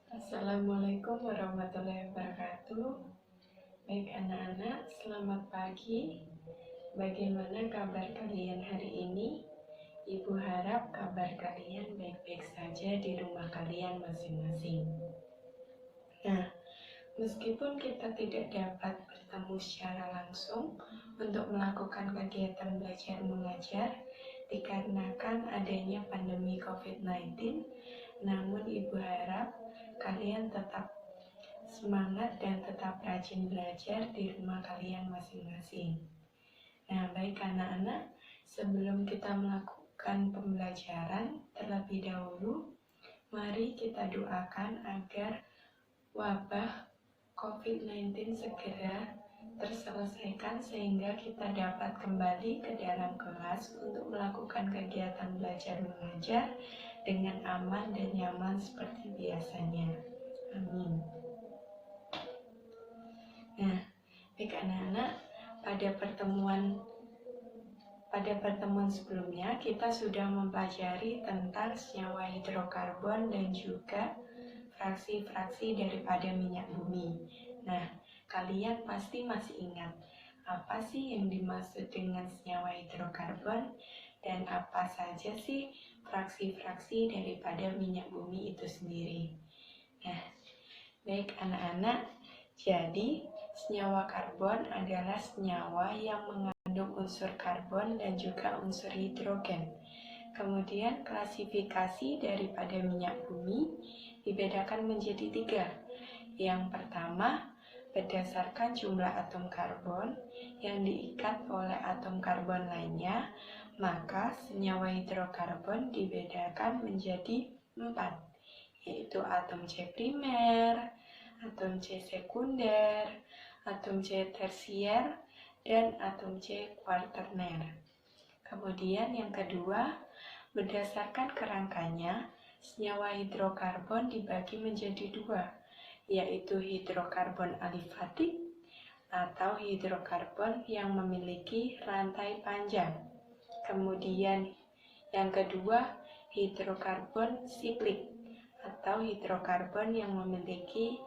Assalamualaikum warahmatullahi wabarakatuh. Baik anak-anak, selamat pagi. Bagaimana kabar kalian hari ini? Ibu harap kabar kalian baik-baik saja di rumah kalian masing-masing. Nah, meskipun kita tidak dapat bertemu secara langsung untuk melakukan kegiatan belajar mengajar dikarenakan adanya pandemi COVID-19, namun Ibu harap kalian tetap semangat dan tetap rajin belajar di rumah kalian masing-masing. Nah, baik anak-anak, sebelum kita melakukan pembelajaran terlebih dahulu, mari kita doakan agar wabah COVID-19 segera terselesaikan sehingga kita dapat kembali ke dalam kelas untuk melakukan kegiatan belajar mengajar dengan aman dan nyaman seperti biasanya. Amin. Nah, baik anak-anak, pada pertemuan sebelumnya kita sudah mempelajari tentang senyawa hidrokarbon dan juga fraksi-fraksi daripada minyak bumi. Nah, kalian pasti masih ingat apa sih yang dimaksud dengan senyawa hidrokarbon dan apa saja sih fraksi-fraksi daripada minyak bumi itu sendiri. Nah, baik anak-anak, jadi senyawa karbon adalah senyawa yang mengandung unsur karbon dan juga unsur hidrogen. Kemudian klasifikasi daripada minyak bumi dibedakan menjadi 3. Yang pertama, berdasarkan jumlah atom karbon yang diikat oleh atom karbon lainnya, maka senyawa hidrokarbon dibedakan menjadi 4, yaitu atom C primer, atom C sekunder, atom C tersier, dan atom C kuaterner. Kemudian yang kedua, berdasarkan kerangkanya, senyawa hidrokarbon dibagi menjadi 2, yaitu hidrokarbon alifatik atau hidrokarbon yang memiliki rantai panjang. Kemudian yang kedua, hidrokarbon siklik atau hidrokarbon yang memiliki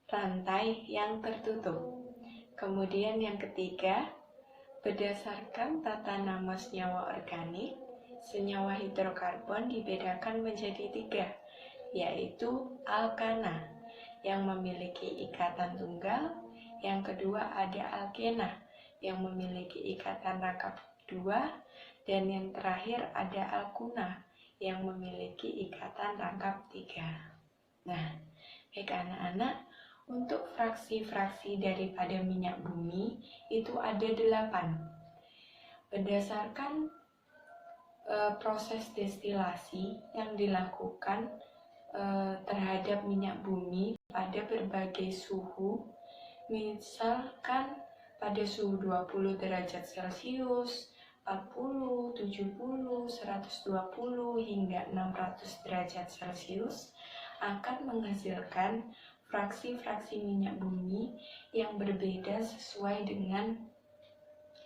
rantai yang tertutup. Kemudian yang ketiga, berdasarkan tata nama senyawa organik, senyawa hidrokarbon dibedakan menjadi 3, yaitu alkana yang memiliki ikatan tunggal, yang kedua ada alkena yang memiliki ikatan rangkap 2, dan yang terakhir ada alkuna yang memiliki ikatan rangkap 3. Nah, baik anak-anak, untuk fraksi-fraksi daripada minyak bumi itu ada 8. Berdasarkan proses destilasi yang dilakukan terhadap minyak bumi pada berbagai suhu, misalkan pada suhu 20 derajat Celcius, 40, 70, 120 hingga 600 derajat Celcius akan menghasilkan fraksi-fraksi minyak bumi yang berbeda sesuai dengan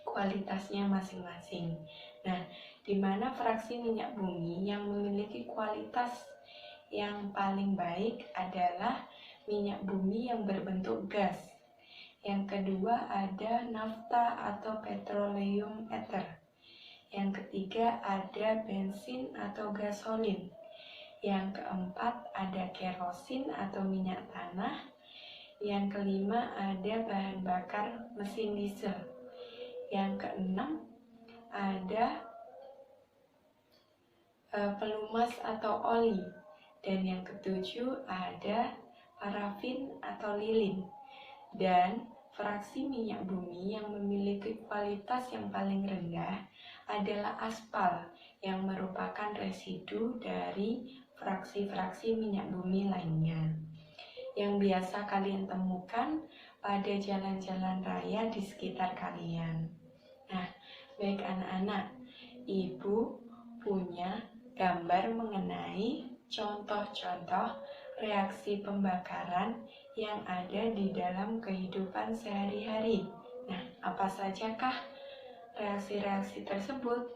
kualitasnya masing-masing. Nah, di mana fraksi minyak bumi yang memiliki kualitas yang paling baik adalah minyak bumi yang berbentuk gas. Yang kedua ada nafta atau petroleum ether. Yang ketiga ada bensin atau gasolin. Yang keempat ada kerosin atau minyak tanah. Yang kelima ada bahan bakar mesin diesel. Yang keenam ada pelumas atau oli. Dan yang ketujuh ada parafin atau lilin. Dan fraksi minyak bumi yang memiliki kualitas yang paling rendah adalah aspal yang merupakan residu dari fraksi-fraksi minyak bumi lainnya yang biasa kalian temukan pada jalan-jalan raya di sekitar kalian. Nah, baik anak-anak, Ibu punya gambar mengenai contoh-contoh reaksi pembakaran yang ada di dalam kehidupan sehari-hari. Nah, apa sajakah reaksi-reaksi tersebut?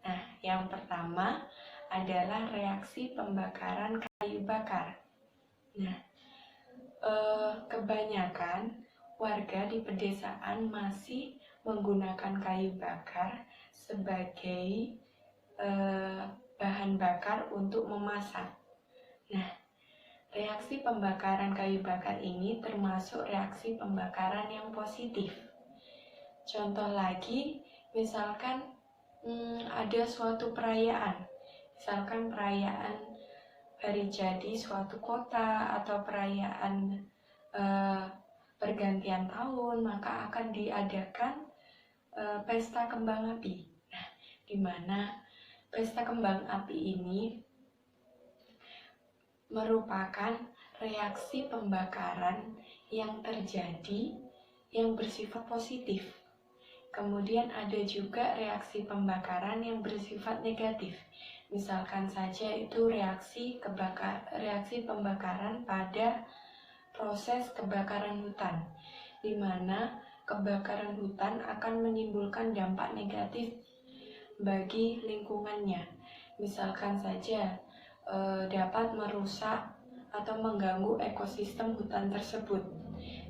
Nah, yang pertama adalah reaksi pembakaran kayu bakar. Nah, kebanyakan warga di pedesaan masih menggunakan kayu bakar sebagai bahan bakar untuk memasak. Nah, reaksi pembakaran kayu bakar ini termasuk reaksi pembakaran yang positif. Contoh lagi, misalkan ada suatu perayaan, misalkan perayaan hari jadi suatu kota atau perayaan pergantian tahun, maka akan diadakan pesta kembang api. Nah, di mana pesta kembang api ini merupakan reaksi pembakaran yang terjadi yang bersifat positif. Kemudian ada juga reaksi pembakaran yang bersifat negatif. Misalkan saja itu reaksi pembakaran pada proses kebakaran hutan, di mana kebakaran hutan akan menimbulkan dampak negatif bagi lingkungannya. Misalkan saja dapat merusak atau mengganggu ekosistem hutan tersebut.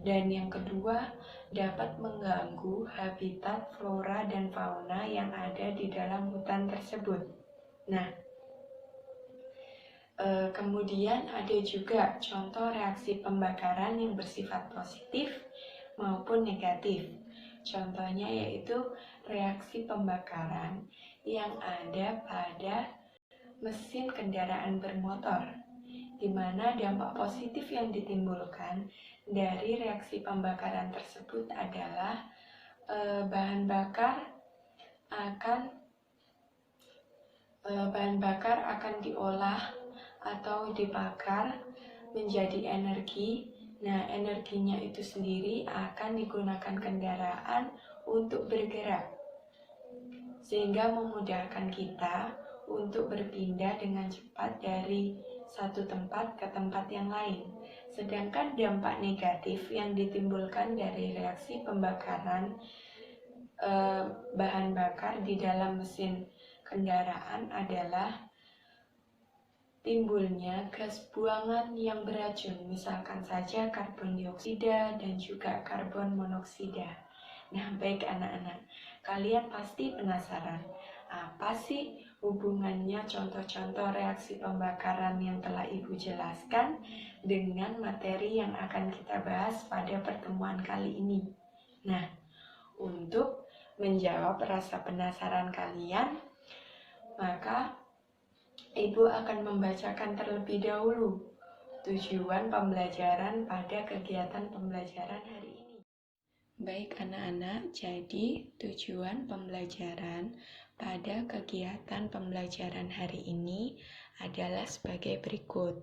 Dan yang kedua, dapat mengganggu habitat flora dan fauna yang ada di dalam hutan tersebut. Nah, kemudian ada juga contoh reaksi pembakaran yang bersifat positif maupun negatif. Contohnya yaitu reaksi pembakaran yang ada pada mesin kendaraan bermotor, di mana dampak positif yang ditimbulkan dari reaksi pembakaran tersebut adalah bahan bakar akan diolah atau dibakar menjadi energi. Nah, energinya itu sendiri akan digunakan kendaraan untuk bergerak, sehingga memudahkan kita untuk berpindah dengan cepat dari satu tempat ke tempat yang lain. Sedangkan dampak negatif yang ditimbulkan dari reaksi pembakaran bahan bakar di dalam mesin kendaraan adalah timbulnya gas buangan yang beracun, misalkan saja karbon dioksida dan juga karbon monoksida. Nah, baik anak-anak, kalian pasti penasaran, apa sih hubungannya contoh-contoh reaksi pembakaran yang telah Ibu jelaskan dengan materi yang akan kita bahas pada pertemuan kali ini? Nah, untuk menjawab rasa penasaran kalian, maka Ibu akan membacakan terlebih dahulu tujuan pembelajaran pada kegiatan pembelajaran hari ini. Baik anak-anak, jadi tujuan pembelajaran pada kegiatan pembelajaran hari ini adalah sebagai berikut.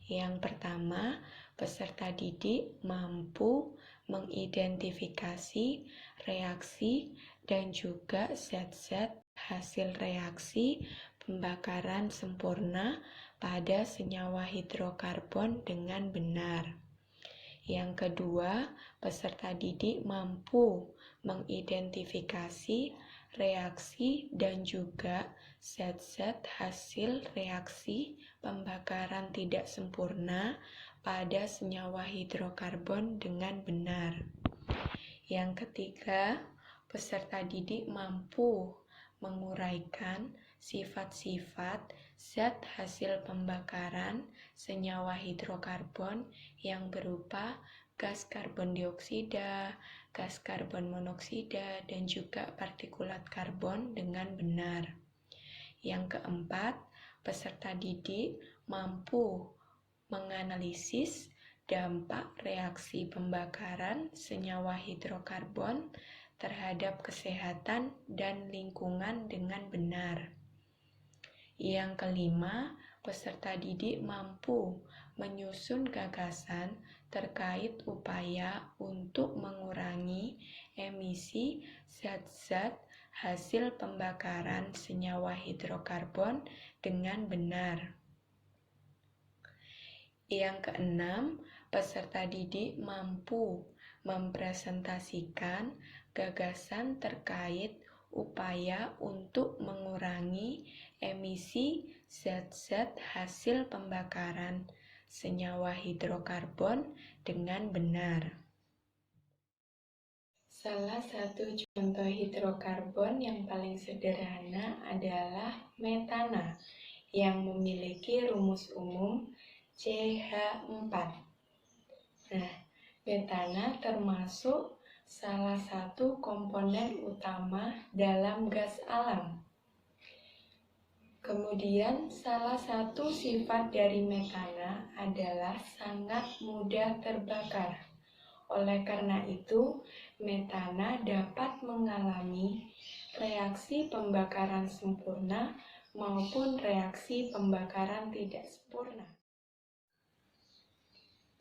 Yang pertama, peserta didik mampu mengidentifikasi reaksi dan juga zat-zat hasil reaksi pembakaran sempurna pada senyawa hidrokarbon dengan benar. Yang kedua, peserta didik mampu mengidentifikasi reaksi dan juga zat-zat hasil reaksi pembakaran tidak sempurna pada senyawa hidrokarbon dengan benar. Yang ketiga, peserta didik mampu menguraikan sifat-sifat zat hasil pembakaran senyawa hidrokarbon yang berupa gas karbon dioksida, gas karbon monoksida, dan juga partikulat karbon dengan benar. Yang keempat, peserta didik mampu menganalisis dampak reaksi pembakaran senyawa hidrokarbon terhadap kesehatan dan lingkungan dengan benar. Yang kelima, peserta didik mampu menyusun gagasan terkait upaya untuk mengurangi emisi zat-zat hasil pembakaran senyawa hidrokarbon dengan benar. Yang keenam, peserta didik mampu mempresentasikan gagasan terkait upaya untuk mengurangi emisi zat-zat hasil pembakaran senyawa hidrokarbon dengan benar. Salah satu contoh hidrokarbon yang paling sederhana adalah metana yang memiliki rumus umum CH4. Nah, metana termasuk salah satu komponen utama dalam gas alam. Kemudian, salah satu sifat dari metana adalah sangat mudah terbakar. Oleh karena itu, metana dapat mengalami reaksi pembakaran sempurna maupun reaksi pembakaran tidak sempurna.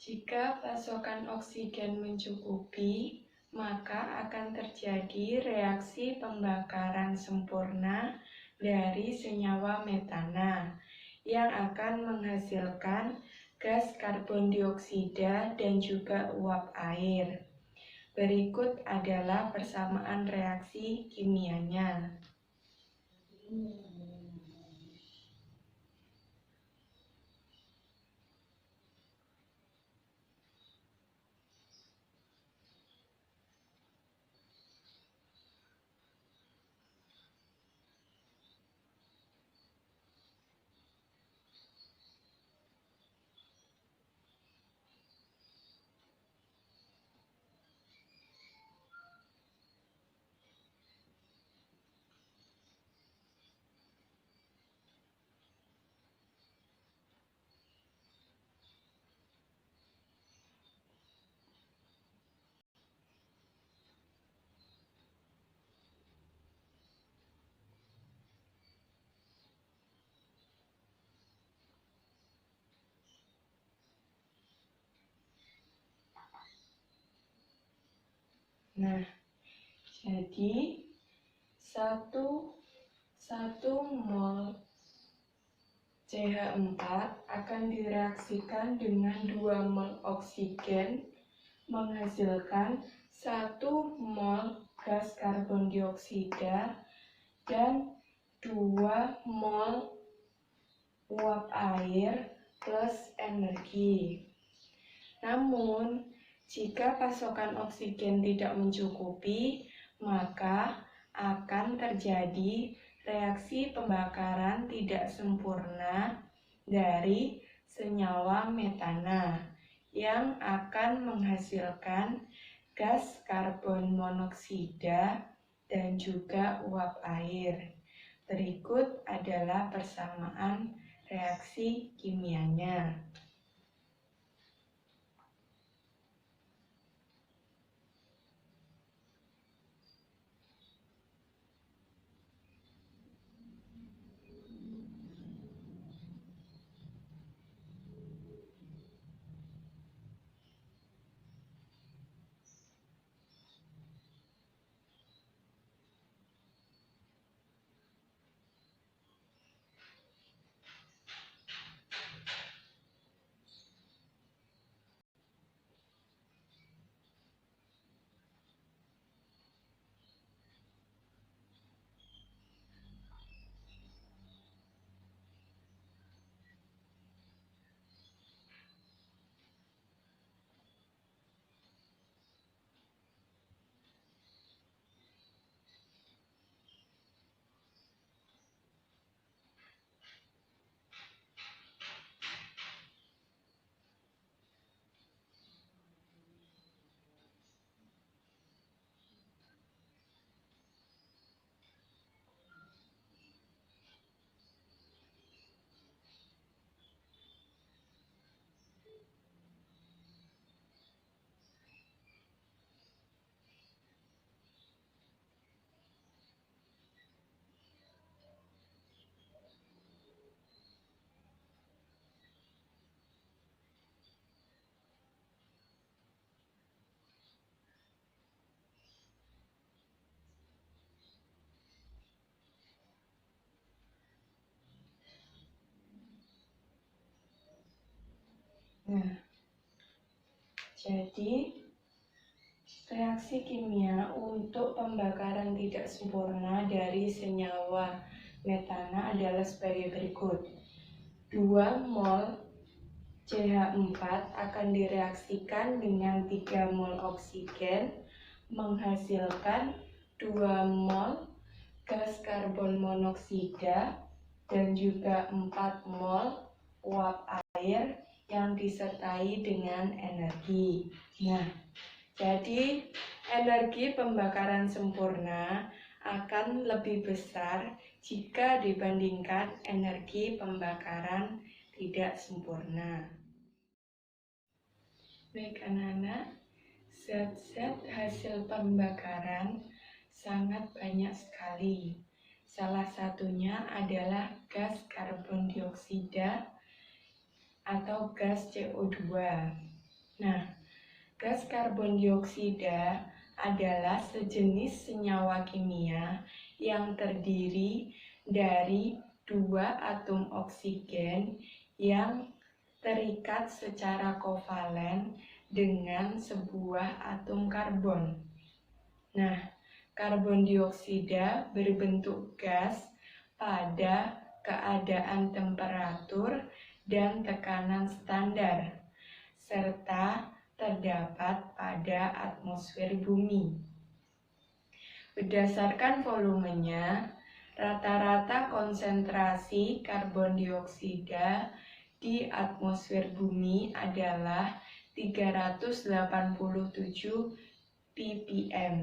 Jika pasokan oksigen mencukupi, maka akan terjadi reaksi pembakaran sempurna dari senyawa metana yang akan menghasilkan gas karbon dioksida dan juga uap air. Berikut adalah persamaan reaksi kimianya. Nah, jadi 1 mol CH4 akan direaksikan dengan 2 mol oksigen menghasilkan 1 mol gas karbon dioksida dan 2 mol uap air plus energi. Namun, jika pasokan oksigen tidak mencukupi, maka akan terjadi reaksi pembakaran tidak sempurna dari senyawa metana yang akan menghasilkan gas karbon monoksida dan juga uap air. Berikut adalah persamaan reaksi kimianya. Nah, jadi Reaksi kimia untuk pembakaran tidak sempurna dari senyawa metana adalah sebagai berikut. 2 mol CH4 akan direaksikan dengan 3 mol oksigen menghasilkan 2 mol gas karbon monoksida dan juga 4 mol uap air yang disertai dengan energi. Nah, jadi energi pembakaran sempurna akan lebih besar jika dibandingkan energi pembakaran tidak sempurna. Baik anak-anak, zat-zat hasil pembakaran sangat banyak sekali. Salah satunya adalah gas karbon dioksida atau gas CO2. Nah, gas karbon dioksida adalah sejenis senyawa kimia yang terdiri dari 2 atom oksigen yang terikat secara kovalen dengan sebuah atom karbon. Nah, karbon dioksida berbentuk gas pada keadaan temperatur dan tekanan standar, serta terdapat pada atmosfer bumi. Berdasarkan volumenya, rata-rata konsentrasi karbon dioksida di atmosfer bumi adalah 387 ppm.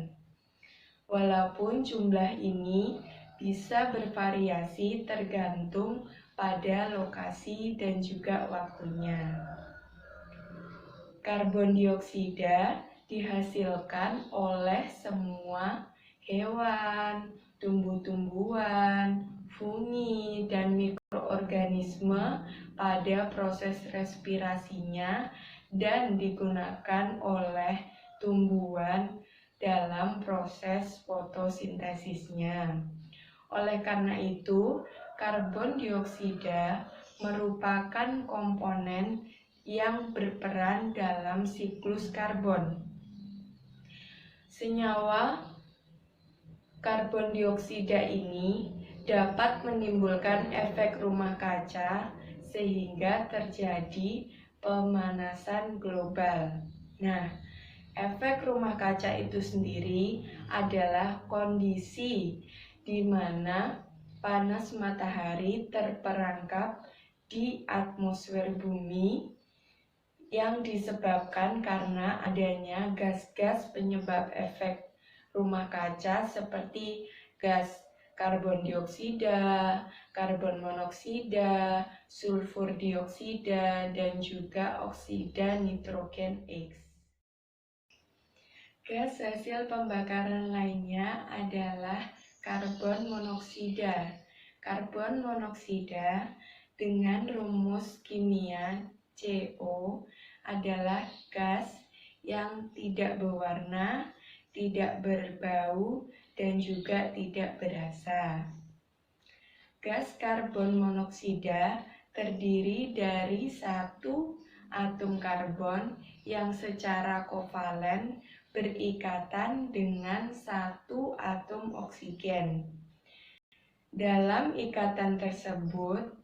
Walaupun jumlah ini bisa bervariasi tergantung pada lokasi dan juga waktunya. Karbon dioksida dihasilkan oleh semua hewan, tumbuh-tumbuhan, fungi, dan mikroorganisme pada proses respirasinya dan digunakan oleh tumbuhan dalam proses fotosintesisnya. Oleh karena itu, karbon dioksida merupakan komponen yang berperan dalam siklus karbon. Senyawa karbon dioksida ini dapat menimbulkan efek rumah kaca sehingga terjadi pemanasan global. Nah, efek rumah kaca itu sendiri adalah kondisi di mana panas matahari terperangkap di atmosfer bumi yang disebabkan karena adanya gas-gas penyebab efek rumah kaca seperti gas karbon dioksida, karbon monoksida, sulfur dioksida, dan juga oksida nitrogen X. Gas hasil pembakaran lainnya adalah karbon monoksida. Karbon monoksida dengan rumus kimia CO adalah gas yang tidak berwarna, tidak berbau, dan juga tidak berasa. Gas karbon monoksida terdiri dari satu atom karbon yang secara kovalen berikatan dengan satu atom oksigen. Dalam ikatan tersebut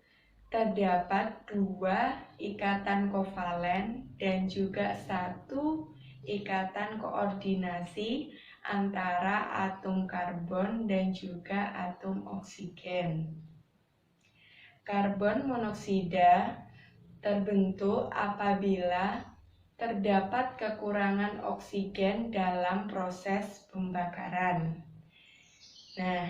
terdapat 2 ikatan kovalen dan juga 1 ikatan koordinasi antara atom karbon dan juga atom oksigen. Karbon monoksida terbentuk apabila terdapat kekurangan oksigen dalam proses pembakaran. Nah,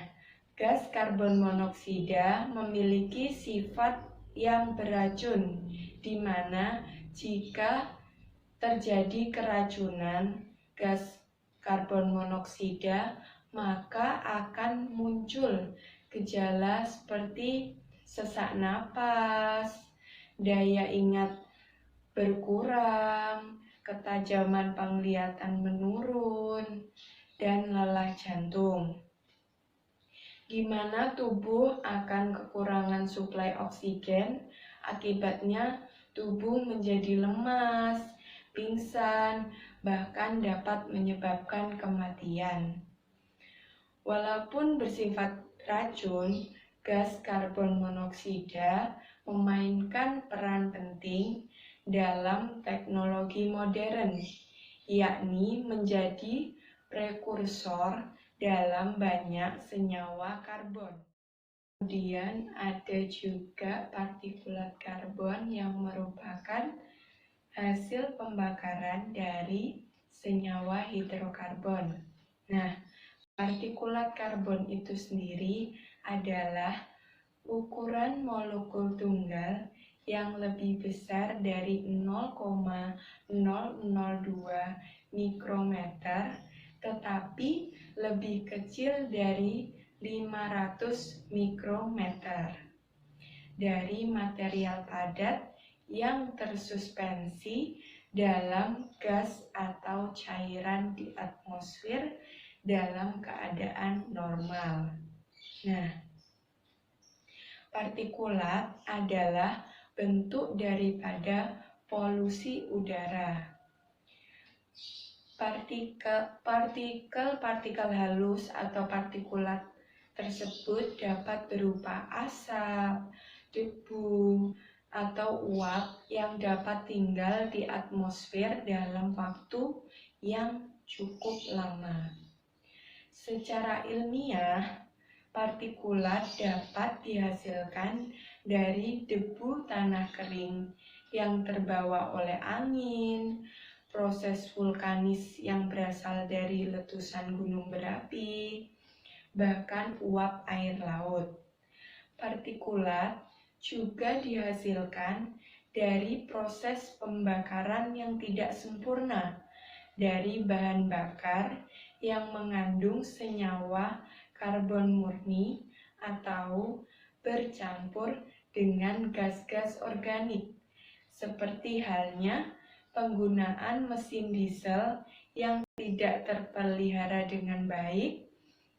gas karbon monoksida memiliki sifat yang beracun, di mana jika terjadi keracunan gas karbon monoksida, maka akan muncul gejala seperti sesak napas, daya ingat berkurang, ketajaman penglihatan menurun, dan lelah jantung. Di mana tubuh akan kekurangan suplai oksigen, akibatnya tubuh menjadi lemas, pingsan, bahkan dapat menyebabkan kematian. Walaupun bersifat racun, gas karbon monoksida memainkan peran penting dalam teknologi modern, yakni menjadi prekursor dalam banyak senyawa karbon. Kemudian ada juga partikulat karbon yang merupakan hasil pembakaran dari senyawa hidrokarbon. Nah, partikulat karbon itu sendiri adalah ukuran molekul tunggal yang lebih besar dari 0,002 mikrometer, tetapi lebih kecil dari 500 mikrometer dari material padat yang tersuspensi dalam gas atau cairan di atmosfer dalam keadaan normal. Nah, partikulat adalah bentuk daripada polusi udara. Partikel halus atau partikulat tersebut dapat berupa asap, debu, atau uap yang dapat tinggal di atmosfer dalam waktu yang cukup lama. Secara ilmiah, partikulat dapat dihasilkan dari debu tanah kering yang terbawa oleh angin, proses vulkanis yang berasal dari letusan gunung berapi, bahkan uap air laut. Partikulat juga dihasilkan dari proses pembakaran yang tidak sempurna dari bahan bakar yang mengandung senyawa karbon murni atau bercampur dengan gas-gas organik, seperti halnya penggunaan mesin diesel yang tidak terpelihara dengan baik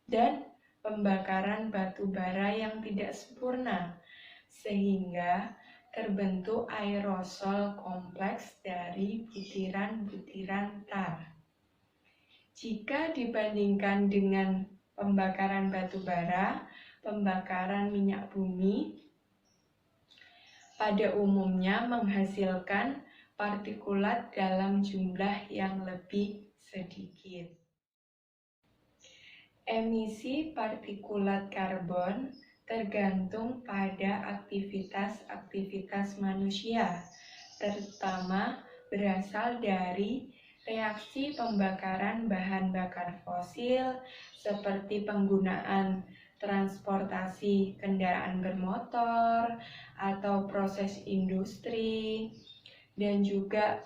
dan pembakaran batu bara yang tidak sempurna, sehingga terbentuk aerosol kompleks dari butiran-butiran tar. Jika dibandingkan dengan pembakaran batu bara, pembakaran minyak bumi pada umumnya menghasilkan partikulat dalam jumlah yang lebih sedikit. Emisi partikulat karbon tergantung pada aktivitas manusia, terutama berasal dari reaksi pembakaran bahan bakar fosil seperti penggunaan transportasi kendaraan bermotor atau proses industri, dan juga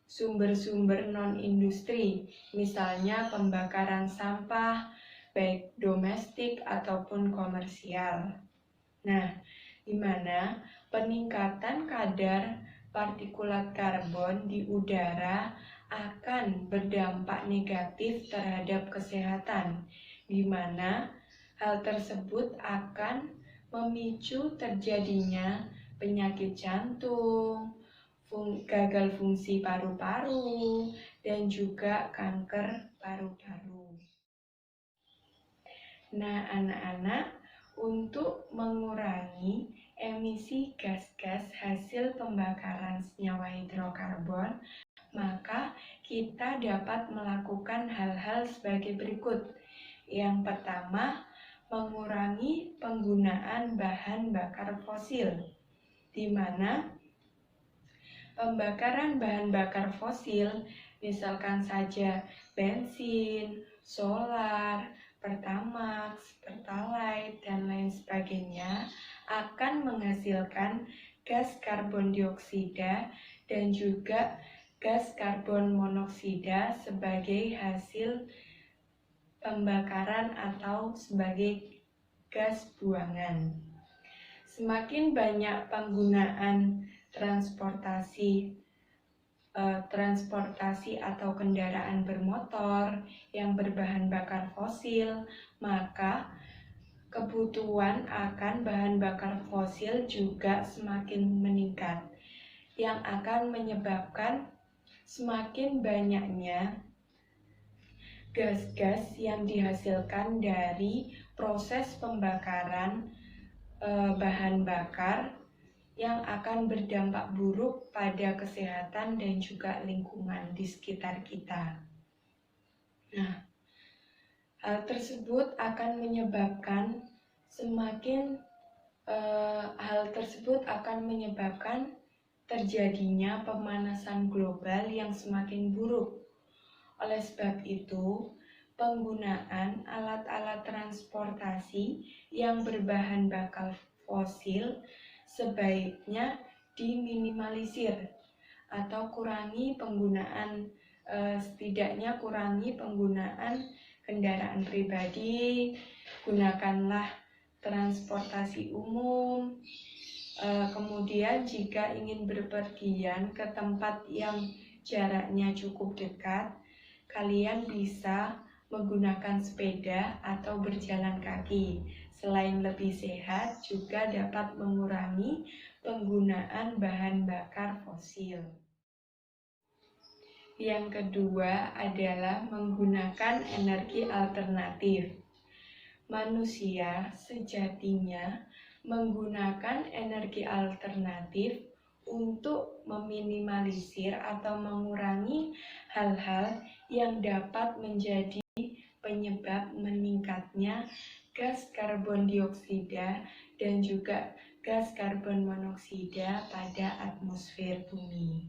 sumber-sumber non-industri, misalnya pembakaran sampah, baik domestik ataupun komersial. Nah, di mana peningkatan kadar partikulat karbon di udara akan berdampak negatif terhadap kesehatan, di mana hal tersebut akan memicu terjadinya penyakit jantung, gagal fungsi paru-paru, dan juga kanker paru-paru. Nah, anak-anak, untuk mengurangi emisi gas-gas hasil pembakaran senyawa hidrokarbon, maka kita dapat melakukan hal-hal sebagai berikut. Yang pertama, mengurangi penggunaan bahan bakar fosil, di mana pembakaran bahan bakar fosil, misalkan saja bensin, solar, pertamax, pertalite, dan lain sebagainya, akan menghasilkan gas karbon dioksida dan juga gas karbon monoksida sebagai hasil pembakaran atau sebagai gas buangan. Semakin banyak penggunaan transportasi atau kendaraan bermotor yang berbahan bakar fosil, maka kebutuhan akan bahan bakar fosil juga semakin meningkat, yang akan menyebabkan semakin banyaknya gas-gas yang dihasilkan dari proses pembakaran bahan bakar yang akan berdampak buruk pada kesehatan dan juga lingkungan di sekitar kita. Nah, hal tersebut akan menyebabkan terjadinya pemanasan global yang semakin buruk. Oleh sebab itu, penggunaan alat-alat transportasi yang berbahan bakar fosil sebaiknya diminimalisir atau setidaknya kurangi penggunaan kendaraan pribadi, gunakanlah transportasi umum. Kemudian jika ingin berpergian ke tempat yang jaraknya cukup dekat, kalian bisa menggunakan sepeda atau berjalan kaki. Selain lebih sehat, juga dapat mengurangi penggunaan bahan bakar fosil. Yang kedua adalah menggunakan energi alternatif. Manusia sejatinya menggunakan energi alternatif untuk meminimalisir atau mengurangi hal-hal yang dapat menjadi penyebab meningkatnya gas karbon dioksida dan juga gas karbon monoksida pada atmosfer bumi.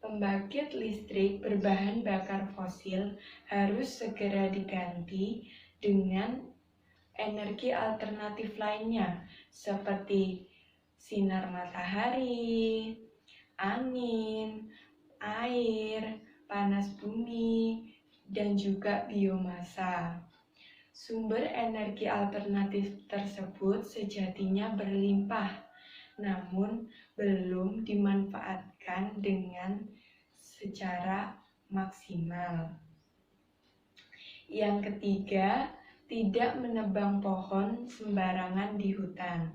Pembangkit listrik berbahan bakar fosil harus segera diganti dengan energi alternatif lainnya seperti sinar matahari, angin, air, panas bumi, dan juga biomasa. Sumber energi alternatif tersebut sejatinya berlimpah, namun belum dimanfaatkan dengan secara maksimal. Yang ketiga, tidak menebang pohon sembarangan di hutan.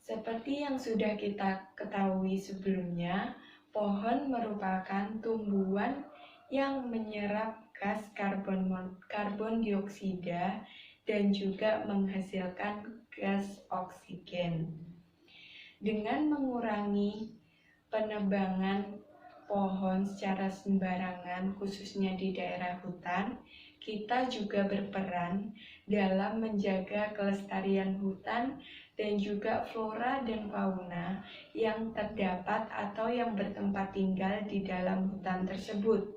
Seperti yang sudah kita ketahui sebelumnya, pohon merupakan tumbuhan yang menyerap gas karbon dioksida dan juga menghasilkan gas oksigen. Dengan mengurangi penebangan pohon secara sembarangan, khususnya di daerah hutan, kita juga berperan dalam menjaga kelestarian hutan dan juga flora dan fauna yang terdapat atau yang bertempat tinggal di dalam hutan tersebut.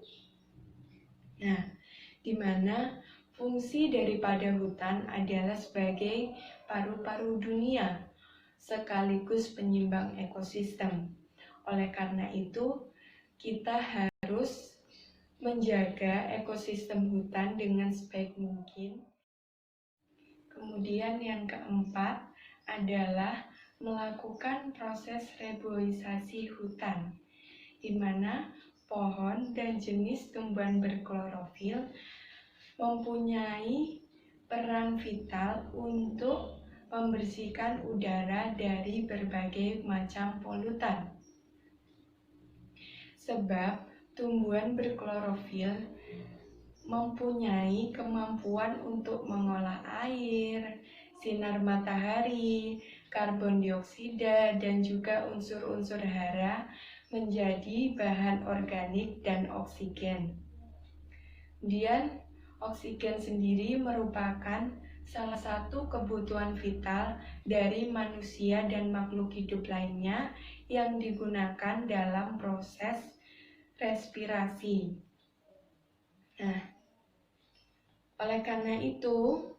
Nah, di mana fungsi daripada hutan adalah sebagai paru-paru dunia sekaligus penyimbang ekosistem. Oleh karena itu, kita harus menjaga ekosistem hutan dengan sebaik mungkin. Kemudian yang keempat adalah melakukan proses reboisasi hutan, di mana pohon dan jenis tumbuhan berklorofil mempunyai peran vital untuk membersihkan udara dari berbagai macam polutan. Sebab tumbuhan berklorofil mempunyai kemampuan untuk mengolah air, sinar matahari, karbon dioksida, dan juga unsur-unsur hara menjadi bahan organik dan oksigen. Kemudian, oksigen sendiri merupakan salah satu kebutuhan vital dari manusia dan makhluk hidup lainnya yang digunakan dalam proses respirasi. Nah, oleh karena itu,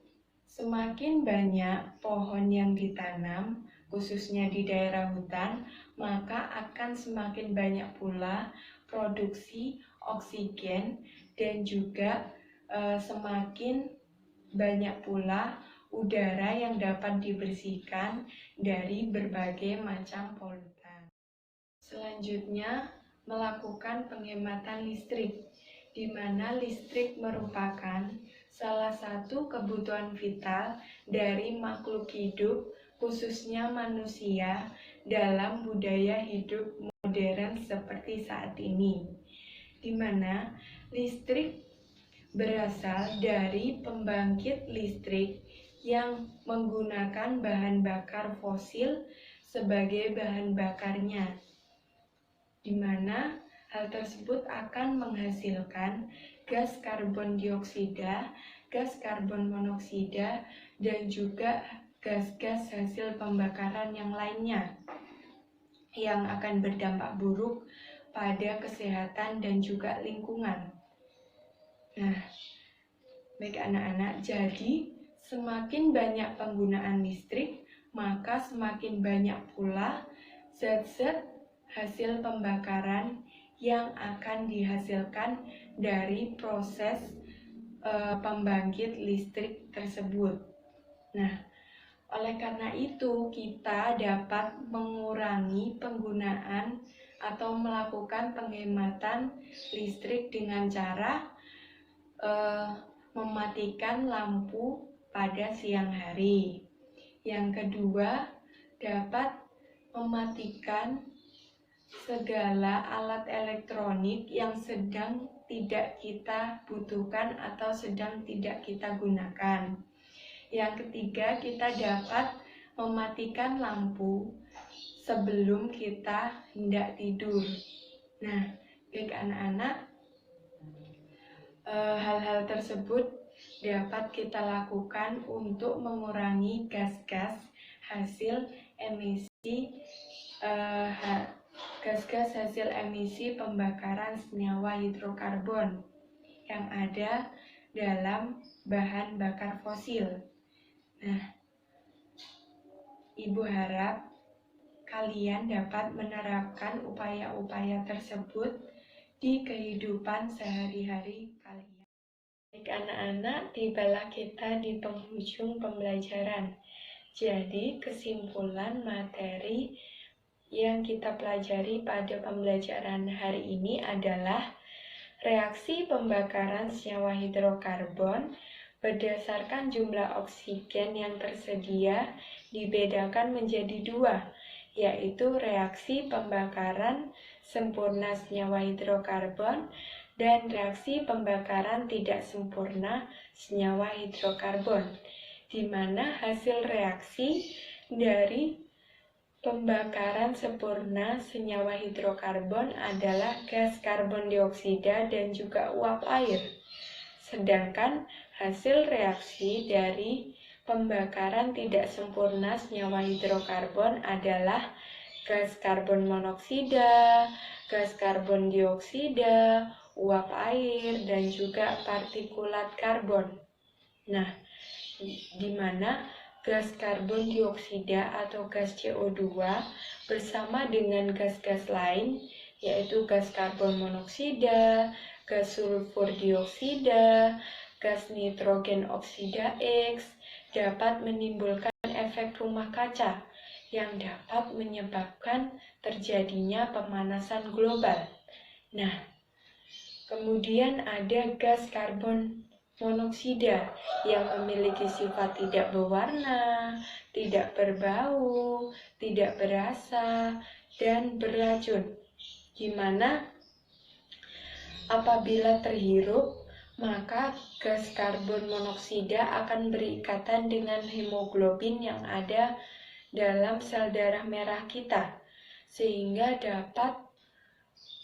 semakin banyak pohon yang ditanam, khususnya di daerah hutan, maka akan semakin banyak pula produksi oksigen dan juga semakin banyak pula udara yang dapat dibersihkan dari berbagai macam polutan. Selanjutnya, melakukan penghematan listrik, di mana listrik merupakan salah satu kebutuhan vital dari makhluk hidup, khususnya manusia, dalam budaya hidup modern. modern seperti saat ini, di mana listrik berasal dari pembangkit listrik yang menggunakan bahan bakar fosil sebagai bahan bakarnya, di mana hal tersebut akan menghasilkan gas karbon dioksida, gas karbon monoksida, dan juga gas-gas hasil pembakaran yang lainnya yang akan berdampak buruk pada kesehatan dan juga lingkungan. Nah, baik anak-anak, jadi semakin banyak penggunaan listrik, maka semakin banyak pula zat-zat hasil pembakaran yang akan dihasilkan dari proses pembangkit listrik tersebut. Nah, oleh karena itu kita dapat mengurangi penggunaan atau melakukan penghematan listrik dengan cara mematikan lampu pada siang hari. Yang kedua, dapat mematikan segala alat elektronik yang sedang tidak kita butuhkan atau sedang tidak kita gunakan. Yang ketiga, kita dapat mematikan lampu sebelum kita hendak tidur. Nah, baik anak-anak, hal-hal tersebut dapat kita lakukan untuk mengurangi gas-gas hasil emisi gas-gas hasil emisi pembakaran senyawa hidrokarbon yang ada dalam bahan bakar fosil. Nah, Ibu harap kalian dapat menerapkan upaya-upaya tersebut di kehidupan sehari-hari kalian. Baik anak-anak, tibalah kita di penghujung pembelajaran. Jadi, kesimpulan materi yang kita pelajari pada pembelajaran hari ini adalah reaksi pembakaran senyawa hidrokarbon berdasarkan jumlah oksigen yang tersedia dibedakan menjadi dua, yaitu reaksi pembakaran sempurna senyawa hidrokarbon dan reaksi pembakaran tidak sempurna senyawa hidrokarbon, di mana hasil reaksi dari pembakaran sempurna senyawa hidrokarbon adalah gas karbon dioksida dan juga uap air. Sedangkan hasil reaksi dari pembakaran tidak sempurna senyawa hidrokarbon adalah gas karbon monoksida, gas karbon dioksida, uap air, dan juga partikulat karbon. Nah, di mana gas karbon dioksida atau gas CO2 bersama dengan gas-gas lain, yaitu gas karbon monoksida, gas sulfur dioksida, gas nitrogen oksida X, dapat menimbulkan efek rumah kaca yang dapat menyebabkan terjadinya pemanasan global. Nah, kemudian ada gas karbon monoksida yang memiliki sifat tidak berwarna, tidak berbau, tidak berasa, dan beracun, di mana apabila terhirup, maka gas karbon monoksida akan berikatan dengan hemoglobin yang ada dalam sel darah merah kita, sehingga dapat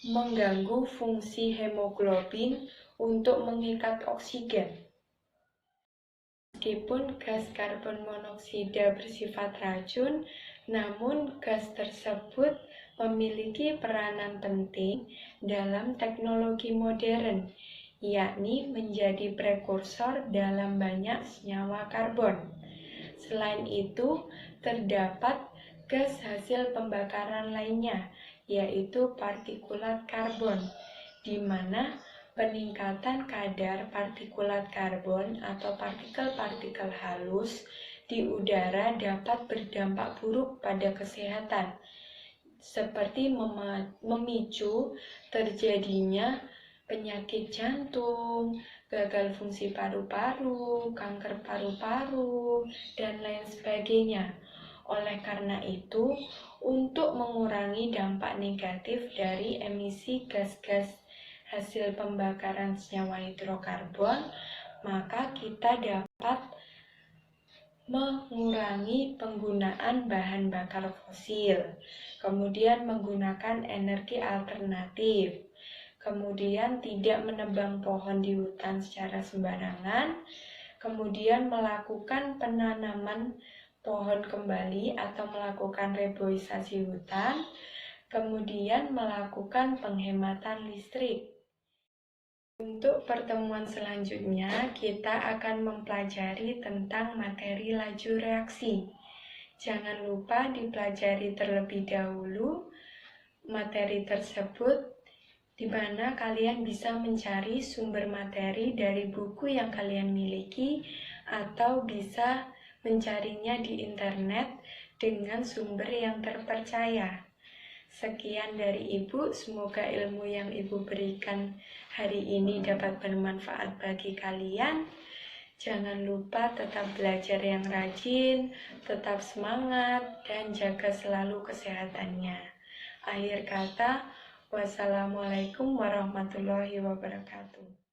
mengganggu fungsi hemoglobin untuk mengikat oksigen. Meskipun gas karbon monoksida bersifat racun, namun gas tersebut memiliki peranan penting dalam teknologi modern, yakni menjadi prekursor dalam banyak senyawa karbon. Selain itu, terdapat gas hasil pembakaran lainnya, yaitu partikulat karbon, di mana peningkatan kadar partikulat karbon atau partikel-partikel halus di udara dapat berdampak buruk pada kesehatan, seperti memicu terjadinya penyakit jantung, gagal fungsi paru-paru, kanker paru-paru, dan lain sebagainya. Oleh karena itu, untuk mengurangi dampak negatif dari emisi gas-gas hasil pembakaran senyawa hidrokarbon, maka kita dapat mengurangi penggunaan bahan bakar fosil, kemudian menggunakan energi alternatif, kemudian tidak menebang pohon di hutan secara sembarangan, kemudian melakukan penanaman pohon kembali atau melakukan reboisasi hutan, kemudian melakukan penghematan listrik. Untuk pertemuan selanjutnya, kita akan mempelajari tentang materi laju reaksi. Jangan lupa dipelajari terlebih dahulu materi tersebut, di mana kalian bisa mencari sumber materi dari buku yang kalian miliki atau bisa mencarinya di internet dengan sumber yang terpercaya. Sekian dari Ibu, semoga ilmu yang Ibu berikan hari ini dapat bermanfaat bagi kalian. Jangan lupa tetap belajar yang rajin, tetap semangat, dan jaga selalu kesehatannya. Akhir kata, wassalamualaikum warahmatullahi wabarakatuh.